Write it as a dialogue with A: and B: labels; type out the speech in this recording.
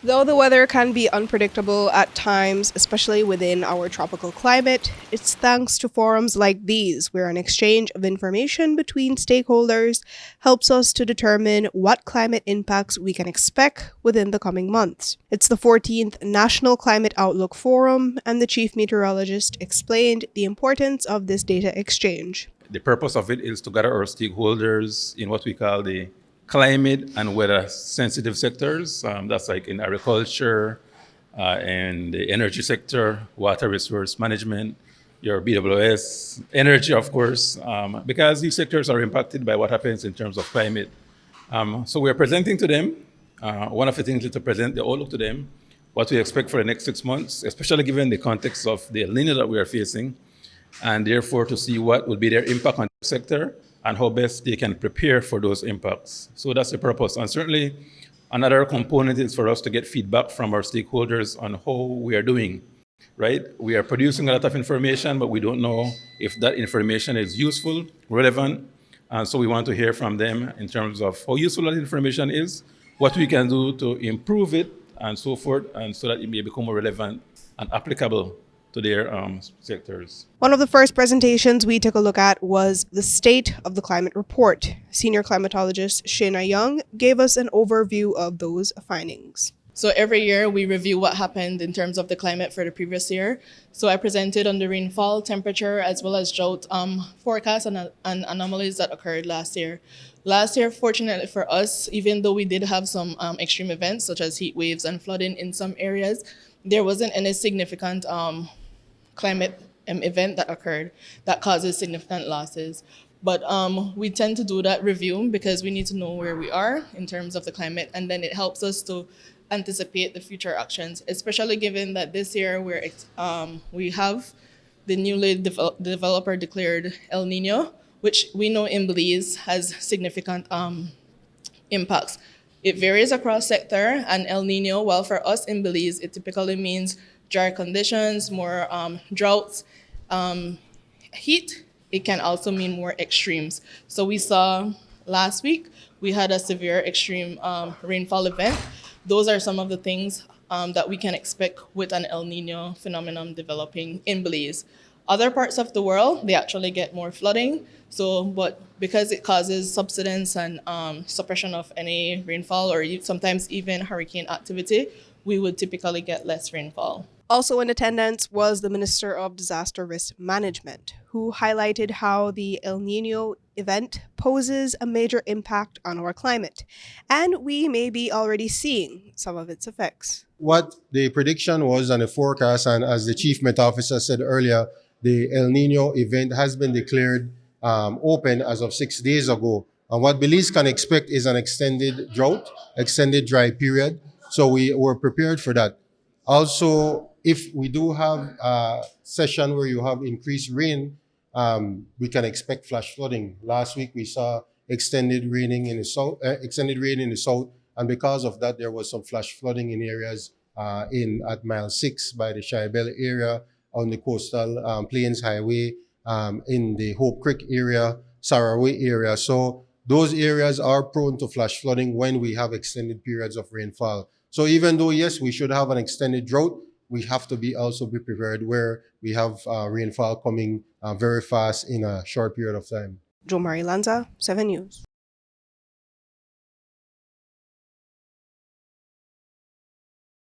A: Though the weather can be unpredictable at times, especially within our tropical climate, it's thanks to forums like these where an exchange of information between stakeholders helps us to determine what climate impacts we can expect within the coming months. It's the 14th National Climate Outlook Forum, and the chief meteorologist explained the importance of this data exchange.
B: The purpose of it is to gather our stakeholders in what we call the climate and weather sensitive sectors. That's like in agriculture, and the energy sector, water resource management, your BWS, energy, of course, because these sectors are impacted by what happens in terms of climate. So we are presenting to them. One of the things is to present the outlook to them, what we expect for the next 6 months, especially given the context of the El Nino that we are facing, and therefore to see what will be their impact on the sector and how best they can prepare for those impacts. So that's the purpose. And certainly another component is for us to get feedback from our stakeholders on how we are doing, right? We are producing a lot of information, but we don't know if that information is useful, relevant. And so we want to hear from them in terms of how useful that information is, what we can do to improve it, and so forth, and so that it may become more relevant and applicable to their sectors.
A: One of the first presentations we took a look at was the State of the Climate Report. Senior climatologist Shayna Young gave us an overview of those findings.
C: So every year we review what happened in terms of the climate for the previous year. So I presented on the rainfall, temperature, as well as drought forecasts and anomalies that occurred last year. Last year, fortunately for us, even though we did have some extreme events such as heat waves and flooding in some areas, there wasn't any significant climate event that occurred that causes significant losses. But we tend to do that review because we need to know where we are in terms of the climate, and then it helps us to anticipate the future actions, especially given that this year we have the newly developer declared El Nino, which we know in Belize has significant impacts. It varies across sector, and El Nino, while for us in Belize, it typically means dry conditions, more droughts, heat. It can also mean more extremes. So we saw last week, we had a severe extreme rainfall event. Those are some of the things that we can expect with an El Nino phenomenon developing in Belize. Other parts of the world, they actually get more flooding. So, but because it causes subsidence and suppression of any rainfall or sometimes even hurricane activity, we would typically get less rainfall.
A: Also in attendance was the Minister of Disaster Risk Management, who highlighted how the El Nino event poses a major impact on our climate, and we may be already seeing some of its effects.
D: What the prediction was and the forecast, and as the Chief Met Officer said earlier, the El Nino event has been declared open as of 6 days ago. And what Belize can expect is an extended drought, extended dry period. So we were prepared for that. Also, if we do have a session where you have increased rain, we can expect flash flooding. Last week we saw extended rain in the south, and because of that, there was some flash flooding in areas at mile 6 by the Shibel area, on the coastal Plains Highway, in the Hope Creek area, Saraway area. So those areas are prone to flash flooding when we have extended periods of rainfall. So even though, yes, we should have an extended drought, we have to also be prepared where we have rainfall coming very fast in a short period of time.
A: Jo Marie Lanza, 7 News.